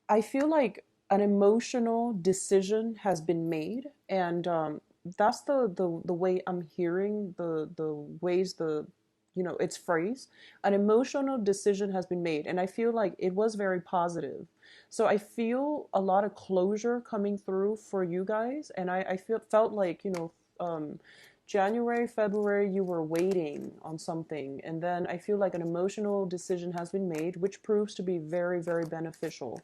I feel like an emotional decision has been made, and that's the way I'm hearing the ways it's phrased. An emotional decision has been made, and I feel like it was very positive. So I feel a lot of closure coming through for you guys, and I felt like January, February, you were waiting on something, and then I feel like an emotional decision has been made, which proves to be very, very beneficial.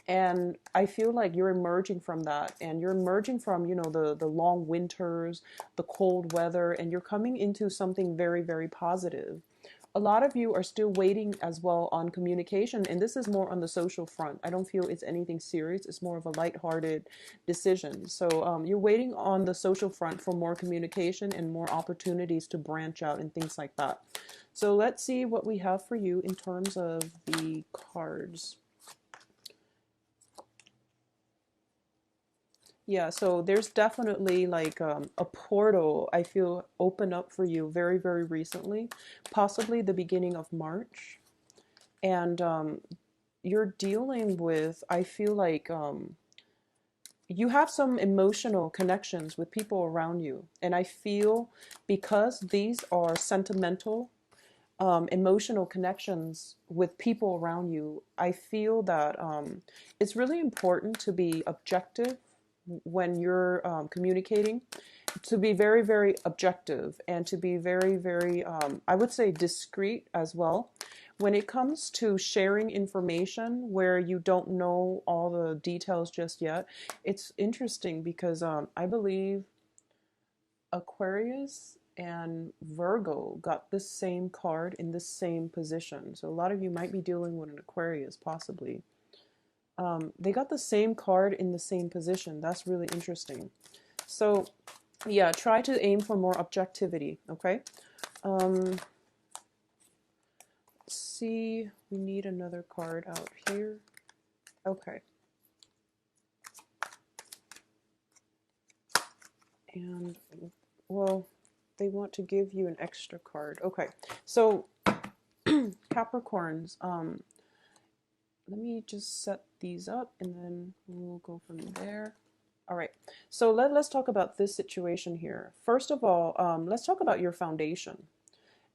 And I feel like you're emerging from that, and you're emerging from the long winters, the cold weather, and you're coming into something very, very positive. A lot of you are still waiting as well on communication, and this is more on the social front. I don't feel it's anything serious. It's more of a lighthearted decision. So you're waiting on the social front for more communication and more opportunities to branch out and things like that. So let's see what we have for you in terms of the cards. Yeah, so there's definitely like a portal I feel open up for you very, very recently, possibly the beginning of March. And you're dealing with, I feel like you have some emotional connections with people around you. And I feel because these are sentimental, emotional connections with people around you, I feel that it's really important to be objective when you're communicating, to be very, very objective and to be very, very, I would say, discreet as well. When it comes to sharing information where you don't know all the details just yet, it's interesting because I believe Aquarius and Virgo got this same card in the same position. So a lot of you might be dealing with an Aquarius, possibly. They got the same card in the same position. That's really interesting. So yeah, try to aim for more objectivity, okay? Let's see, we need another card out here. Okay. And, well, they want to give you an extra card. Okay, so Capricorns, let me just set these up and then we'll go from there. All right, so let's talk about this situation here. First of all, let's talk about your foundation,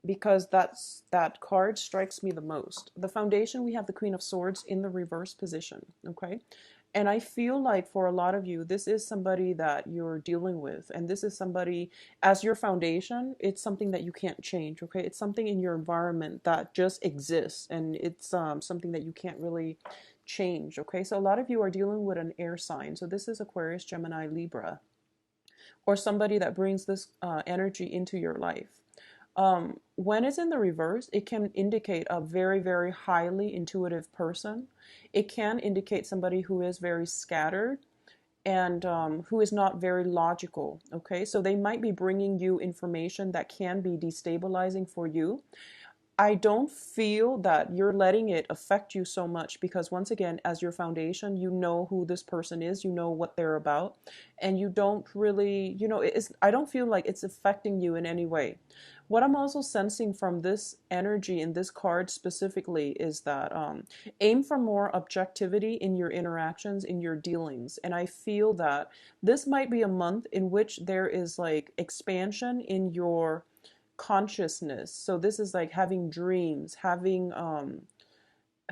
because that card strikes me the most. The foundation, we have the Queen of Swords in the reverse position, okay? And I feel like for a lot of you, this is somebody that you're dealing with, and this is somebody as your foundation. It's something that you can't change, okay? It's something in your environment that just exists, and it's something that you can't really change, okay? So a lot of you are dealing with an air sign. So this is Aquarius, Gemini, Libra, or somebody that brings this energy into your life. When it's in the reverse, it can indicate a very, very highly intuitive person. It can indicate somebody who is very scattered and who is not very logical. Okay, so they might be bringing you information that can be destabilizing for you. I don't feel that you're letting it affect you so much, because once again, as your foundation, you know who this person is, you know what they're about, and you don't really, I don't feel like it's affecting you in any way. What I'm also sensing from this energy in this card specifically is that aim for more objectivity in your interactions, in your dealings. And I feel that this might be a month in which there is like expansion in your consciousness. So this is like having dreams, having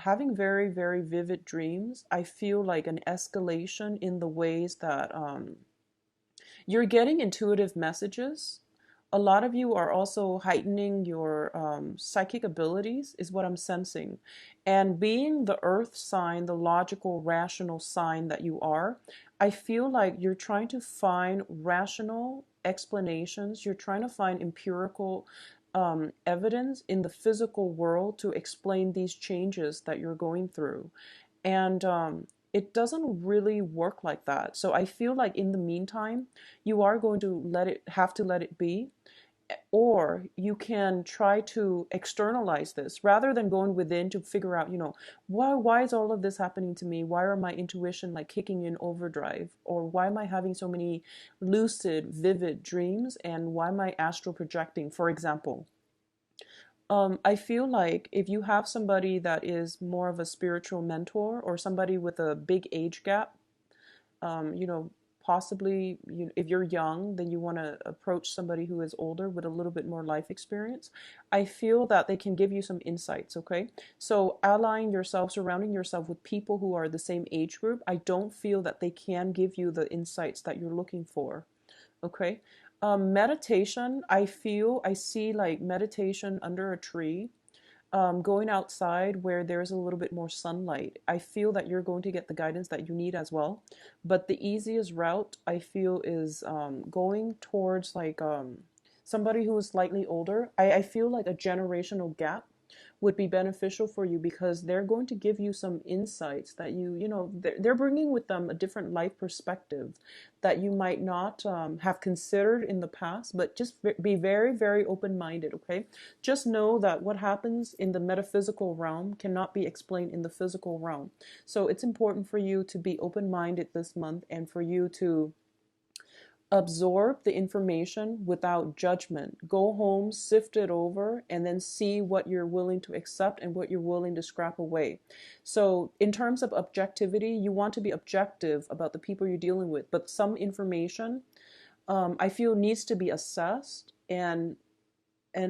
very, very vivid dreams. I feel like an escalation in the ways that you're getting intuitive messages. A lot of you are also heightening your psychic abilities, is what I'm sensing. And being the earth sign, the logical, rational sign that you are, I feel like you're trying to find rational explanations. You're trying to find empirical evidence in the physical world to explain these changes that you're going through. And it doesn't really work like that. So I feel like in the meantime, you are going to have to let it be, or you can try to externalize this rather than going within to figure out, why is all of this happening to me? Why are my intuition like kicking in overdrive? Or why am I having so many lucid, vivid dreams? And why am I astral projecting, for example? I feel like if you have somebody that is more of a spiritual mentor or somebody with a big age gap, you know, possibly if you're young, then you want to approach somebody who is older with a little bit more life experience. I feel that they can give you some insights, okay? So allying yourself, surrounding yourself with people who are the same age group, I don't feel that they can give you the insights that you're looking for, okay? Meditation, I see like meditation under a tree, going outside where there's a little bit more sunlight. I feel that you're going to get the guidance that you need as well. But the easiest route I feel is going towards like somebody who is slightly older. I feel like a generational gap would be beneficial for you because they're going to give you some insights that they're bringing with them a different life perspective that you might not have considered in the past, but just be very, very open-minded, okay? Just know that what happens in the metaphysical realm cannot be explained in the physical realm. So it's important for you to be open-minded this month and for you to absorb the information without judgment. Go home, sift it over, and then see what you're willing to accept and what you're willing to scrap away. So, in terms of objectivity, you want to be objective about the people you're dealing with, but some information I feel needs to be assessed and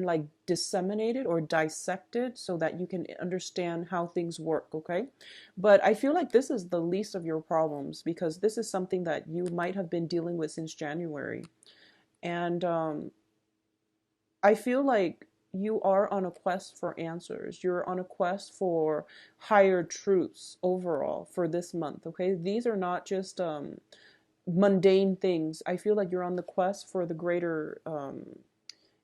like disseminated or dissected so that you can understand how things work, okay? But I feel like this is the least of your problems because this is something that you might have been dealing with since January. And I feel like you are on a quest for answers. You're on a quest for higher truths overall for this month, okay? These are not just mundane things. I feel like you're on the quest for the greater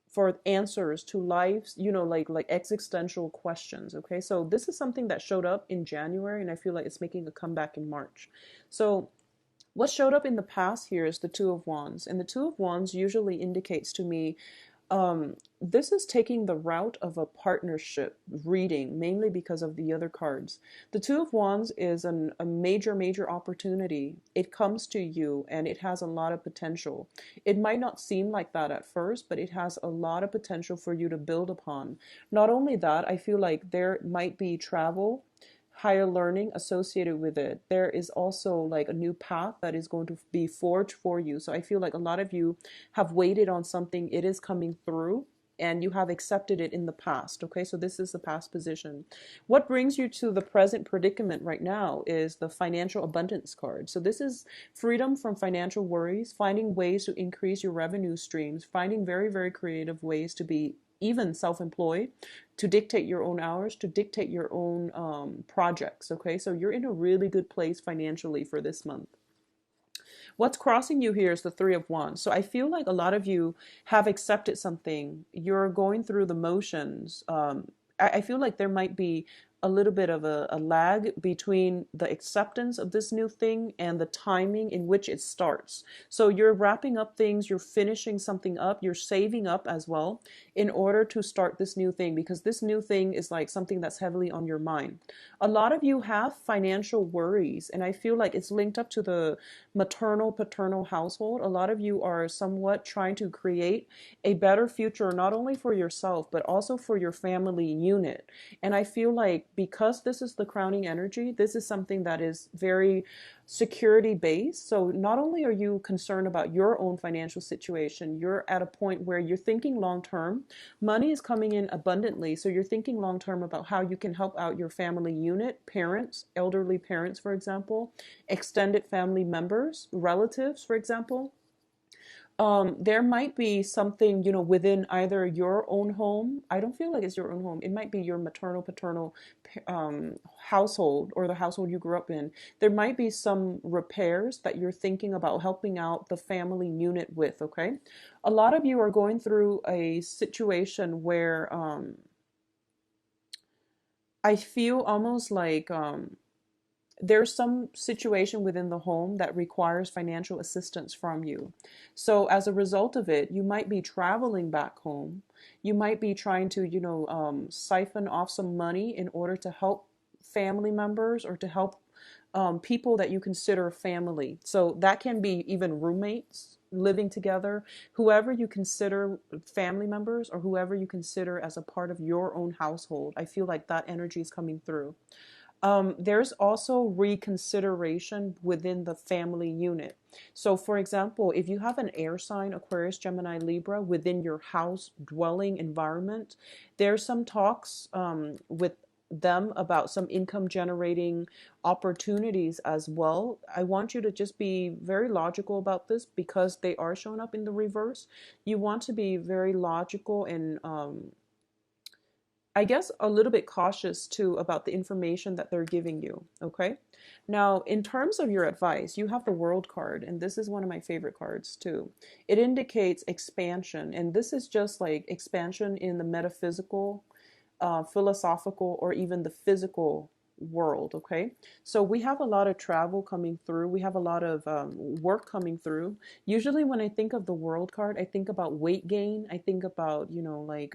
for answers to life's, like existential questions, okay? So this is something that showed up in January and I feel like it's making a comeback in March. So what showed up in the past here is the Two of Wands, and the Two of Wands usually indicates to me this is taking the route of a partnership reading, mainly because of the other cards. The Two of Wands is a major, major opportunity. It comes to you and it has a lot of potential. It might not seem like that at first, but it has a lot of potential for you to build upon. Not only that, I feel like there might be travel, higher learning associated with it. There is also like a new path that is going to be forged for you. So I feel like a lot of you have waited on something. It is coming through and you have accepted it in the past. Okay, so this is the past position. What brings you to the present predicament right now is the financial abundance card. So this is freedom from financial worries, finding ways to increase your revenue streams, finding very, very creative ways to be even self-employed, to dictate your own hours, to dictate your own projects. Okay, so you're in a really good place financially for this month. What's crossing you here is the Three of Wands. So I feel like a lot of you have accepted something. You're going through the motions. I feel like there might be a little bit of a lag between the acceptance of this new thing and the timing in which it starts. So you're wrapping up things, you're finishing something up, you're saving up as well in order to start this new thing because this new thing is like something that's heavily on your mind. A lot of you have financial worries, and I feel like it's linked up to the maternal paternal household. A lot of you are somewhat trying to create a better future, not only for yourself, but also for your family unit. And I feel like because this is the crowning energy, this is something that is very security based. So not only are you concerned about your own financial situation, you're at a point where you're thinking long term. Money is coming in abundantly. So you're thinking long term about how you can help out your family unit, parents, elderly parents, for example, extended family members, relatives, for example. There might be something, within either your own home. I don't feel like it's your own home. It might be your maternal, paternal household or the household you grew up in. There might be some repairs that you're thinking about helping out the family unit with, okay? A lot of you are going through a situation where I feel almost like there's some situation within the home that requires financial assistance from you. So as a result of it, you might be traveling back home. You might be trying to, siphon off some money in order to help family members or to help people that you consider family. So that can be even roommates living together, whoever you consider family members, or whoever you consider as a part of your own household. I feel like that energy is coming through. There's also reconsideration within the family unit. So, for example, if you have an air sign, Aquarius, Gemini, Libra, within your house dwelling environment, there's some talks with them about some income generating opportunities as well. I want you to just be very logical about this because they are showing up in the reverse. You want to be very logical and I guess a little bit cautious too about the information that they're giving you. Okay. Now, in terms of your advice, you have the World card, and this is one of my favorite cards too. It indicates expansion, and this is just like expansion in the metaphysical, philosophical, or even the physical world. Okay. So we have a lot of travel coming through. We have a lot of work coming through. Usually, when I think of the World card, I think about weight gain. I think about, like,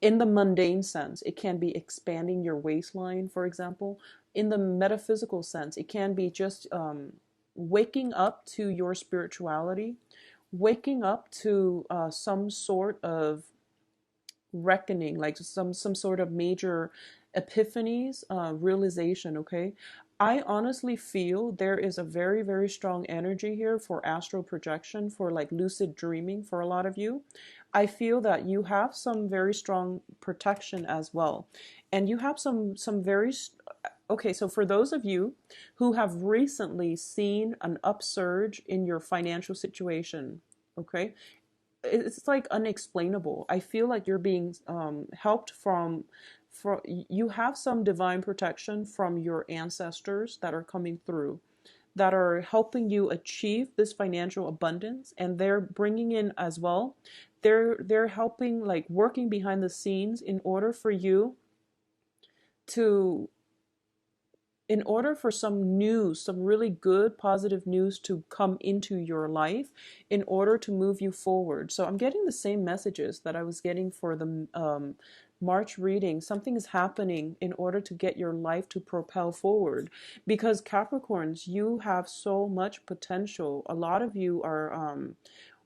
in the mundane sense, it can be expanding your waistline, for example. In the metaphysical sense, it can be just waking up to your spirituality, waking up to some sort of reckoning, like some sort of major epiphanies, realization. Okay, I honestly feel there is a very, very strong energy here for astral projection, for like lucid dreaming for a lot of you. I feel that you have some very strong protection as well, and you have some very okay. So for those of you who have recently seen an upsurge in your financial situation, okay, it's like unexplainable. I feel like you're being helped from you have some divine protection from your ancestors that are coming through, that are helping you achieve this financial abundance, and they're bringing in as well. They're helping, like working behind the scenes in order for you to in order for some news, some really good positive news to come into your life in order to move you forward. So I'm getting the same messages that I was getting for the March reading. Something is happening in order to get your life to propel forward, because Capricorns, you have so much potential. A lot of you are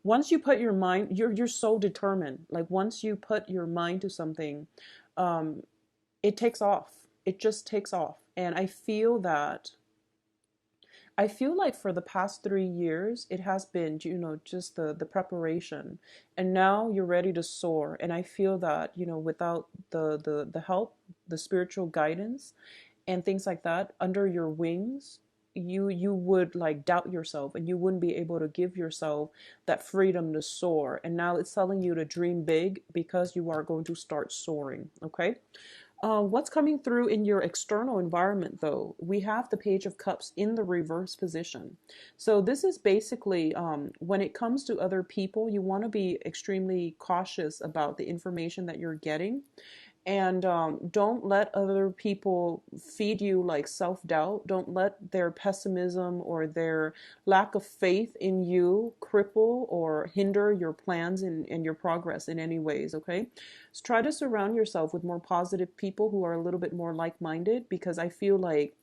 once you put your mind, you're so determined. Like once you put your mind to something, um, it takes off. It just takes off. And I feel like for the past 3 years, it has been, just the preparation. And now you're ready to soar. And I feel that, without the help, the spiritual guidance and things like that under your wings, you would like doubt yourself, and you wouldn't be able to give yourself that freedom to soar. And now it's telling you to dream big because you are going to start soaring. Okay. What's coming through in your external environment, though? We have the Page of Cups in the reverse position. So this is basically when it comes to other people, you want to be extremely cautious about the information that you're getting. And don't let other people feed you like self-doubt. Don't let their pessimism or their lack of faith in you cripple or hinder your plans and your progress in any ways, okay? So try to surround yourself with more positive people who are a little bit more like-minded, because I feel like,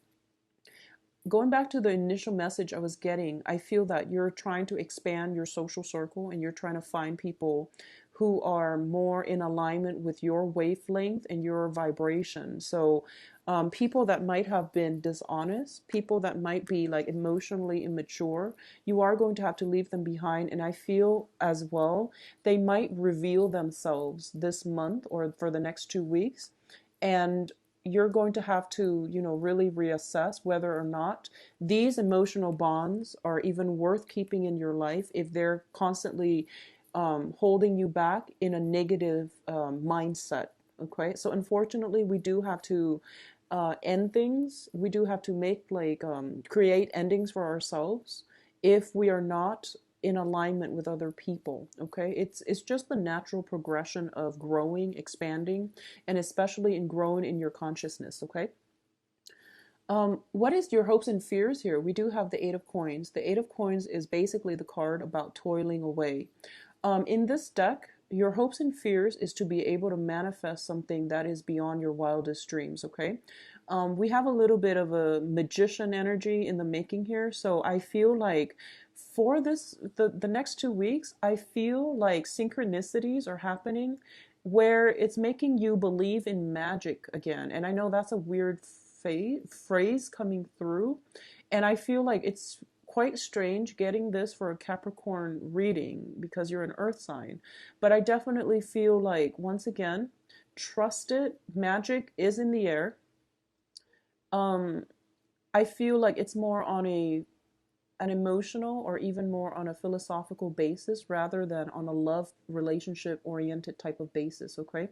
going back to the initial message I was getting, I feel that you're trying to expand your social circle and you're trying to find people who are more in alignment with your wavelength and your vibration. So people that might have been dishonest, people that might be like emotionally immature, you are going to have to leave them behind. And I feel as well, they might reveal themselves this month or for the next 2 weeks. And you're going to have to, really reassess whether or not these emotional bonds are even worth keeping in your life if they're constantly holding you back in a negative mindset. Okay, so unfortunately, we do have to end things. We do have to make create endings for ourselves if we are not in alignment with other people. Okay, it's just the natural progression of growing, expanding, and especially in growing in your consciousness. Okay. What is your hopes and fears here? We do have the Eight of Coins. The Eight of Coins is basically the card about toiling away. In this deck, your hopes and fears is to be able to manifest something that is beyond your wildest dreams, okay? We have a little bit of a magician energy in the making here. So I feel like for the next 2 weeks, I feel like synchronicities are happening where it's making you believe in magic again. And I know that's a weird phrase coming through. And I feel like it's quite strange getting this for a Capricorn reading because you're an earth sign. But I definitely feel like, once again, trust it. Magic is in the air. Um, I feel like it's more on an emotional or even more on a philosophical basis rather than on a love relationship oriented type of basis, okay?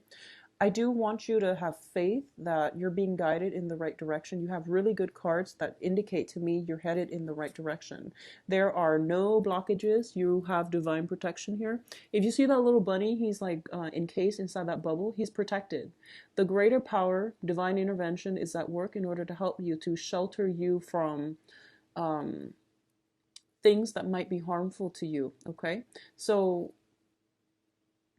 I do want you to have faith that you're being guided in the right direction. You have really good cards that indicate to me you're headed in the right direction. There are no blockages. You have divine protection here. If you see that little bunny, he's like encased inside that bubble. He's protected. The greater power, divine intervention, is at work in order to help you, to shelter you from things that might be harmful to you, okay? So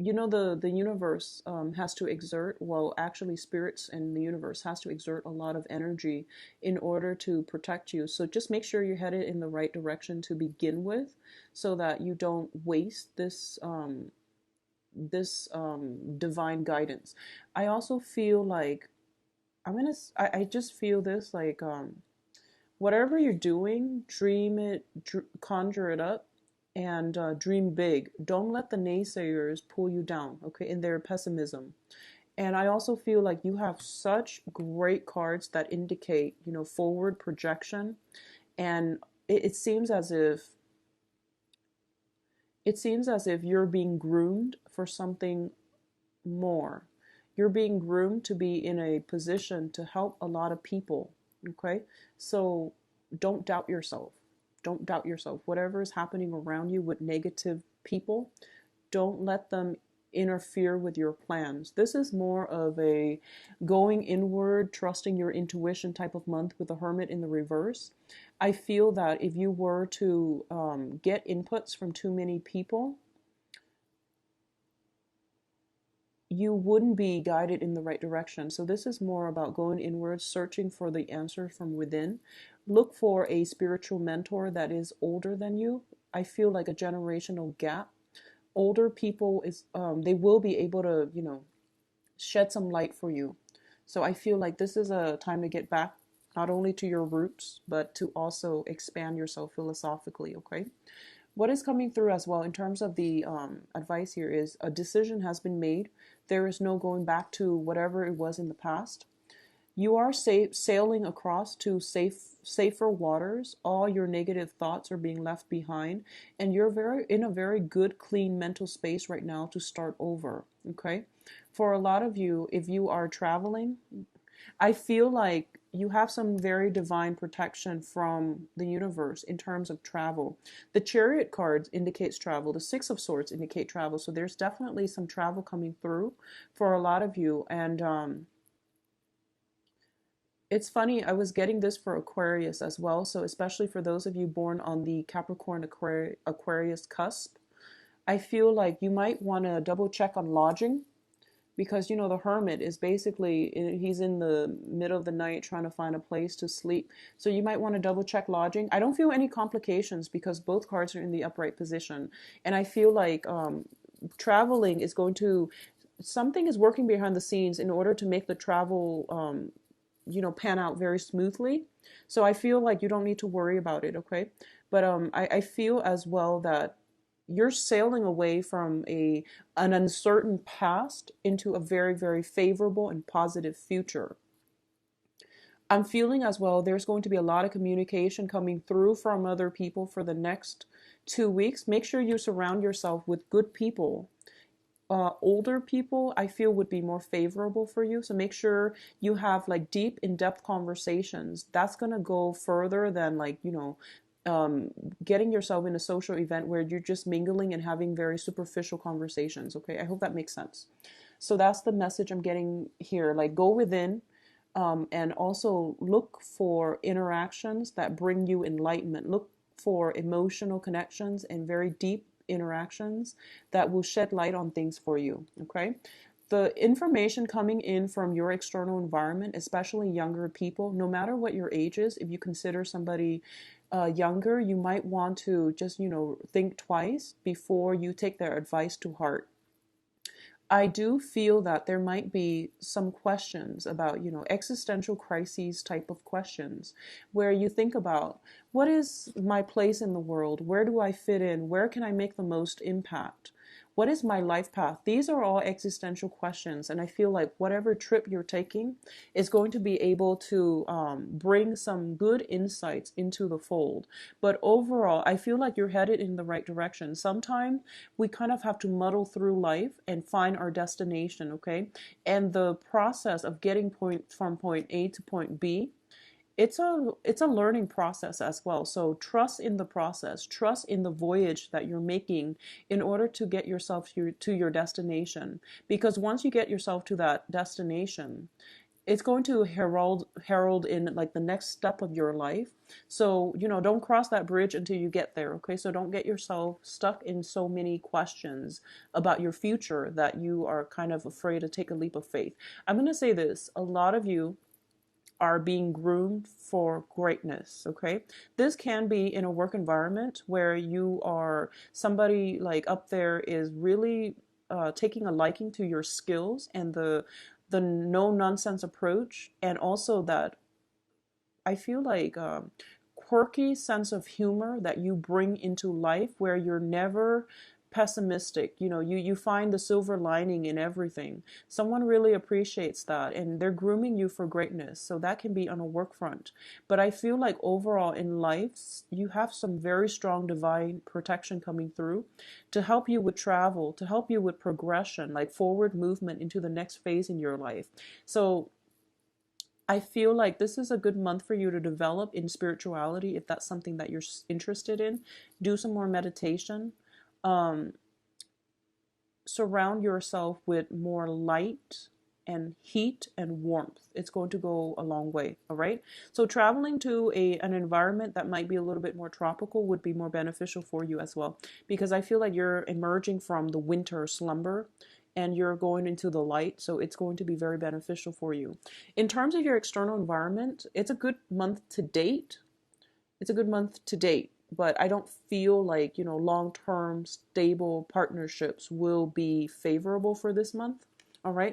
you know, the universe has to exert, well, actually spirits and the universe has to exert a lot of energy in order to protect you. So just make sure you're headed in the right direction to begin with, so that you don't waste this divine guidance. I also feel like I just feel this like whatever you're doing, dream it, conjure it up, and dream big. Don't let the naysayers pull you down, okay, in their pessimism. And I also feel like you have such great cards that indicate, you know, forward projection. And it seems as if you're being groomed for something more. You're being groomed to be in a position to help a lot of people, okay? So don't doubt yourself. Don't doubt yourself. Whatever is happening around you with negative people, don't let them interfere with your plans. This is more of a going inward, trusting your intuition type of month with the Hermit in the reverse. I feel that if you were to get inputs from too many people, you wouldn't be guided in the right direction. So this is more about going inward, searching for the answer from within. Look for a spiritual mentor that is older than you. I feel like a generational gap. Older people they will be able to, you know, shed some light for you. So I feel like this is a time to get back not only to your roots, but to also expand yourself philosophically, okay? What is coming through as well in terms of the advice here is a decision has been made. There is no going back to whatever it was in the past. You are sailing across to safer waters. All your negative thoughts are being left behind, and you're in a very good, clean mental space right now to start over. Okay, for a lot of you, if you are traveling, I feel like you have some very divine protection from the universe in terms of travel. The Chariot cards indicates travel. The Six of Swords indicate travel. So there's definitely some travel coming through for a lot of you. And it's funny, I was getting this for Aquarius as well. So especially for those of you born on the Capricorn Aquarius cusp, I feel like you might want to double check on lodging, because you know the Hermit is basically, he's in the middle of the night trying to find a place to sleep. So you might want to double check lodging. I don't feel any complications because both cards are in the upright position, and I feel like traveling is going to, something is working behind the scenes in order to make the travel you know, pan out very smoothly. So I feel like you don't need to worry about it, okay? But I feel as well that you're sailing away from an uncertain past into a very, very favorable and positive future. I'm feeling as well there's going to be a lot of communication coming through from other people for the next 2 weeks. Make sure you surround yourself with good people. Older people, I feel, would be more favorable for you. So make sure you have like deep, in-depth conversations. That's going to go further than like, you know, getting yourself in a social event where you're just mingling and having very superficial conversations. Okay, I hope that makes sense. So that's the message I'm getting here. Like, go within, and also look for interactions that bring you enlightenment. Look for emotional connections and very deep interactions that will shed light on things for you. Okay, the information coming in from your external environment, especially younger people, no matter what your age is, if you consider somebody younger, you might want to just, think twice before you take their advice to heart. I do feel that there might be some questions about, existential crises type of questions where you think about what is my place in the world? Where do I fit in? Where can I make the most impact? What is my life path? These are all existential questions. And I feel like whatever trip you're taking is going to be able to bring some good insights into the fold. But overall, I feel like you're headed in the right direction. Sometimes we kind of have to muddle through life and find our destination, okay? And the process of getting from point A to point B, it's a learning process as well. So trust in the process, trust in the voyage that you're making in order to get yourself to your destination. Because once you get yourself to that destination, it's going to herald in like the next step of your life. So, don't cross that bridge until you get there, okay? So don't get yourself stuck in so many questions about your future that you are kind of afraid to take a leap of faith. I'm going to say this, a lot of you are being groomed for greatness, okay? This can be in a work environment where you are somebody like up there is really taking a liking to your skills and the no nonsense approach, and also that I feel like quirky sense of humor that you bring into life where you're never pessimistic. You find the silver lining in everything. Someone really appreciates that and they're grooming you for greatness. So that can be on a work front. But I feel like overall in life, you have some very strong divine protection coming through to help you with travel, to help you with progression, like forward movement into the next phase in your life. So I feel like this is a good month for you to develop in spirituality if that's something that you're interested in. Do some more meditation. Um, Surround yourself with more light and heat and warmth. It's going to go a long way, all right? So traveling to an environment that might be a little bit more tropical would be more beneficial for you as well, because I feel like you're emerging from the winter slumber and you're going into the light, so it's going to be very beneficial for you. In terms of your external environment, it's a good month to date. It's a good month to date, but I don't feel like, long-term stable partnerships will be favorable for this month. All right.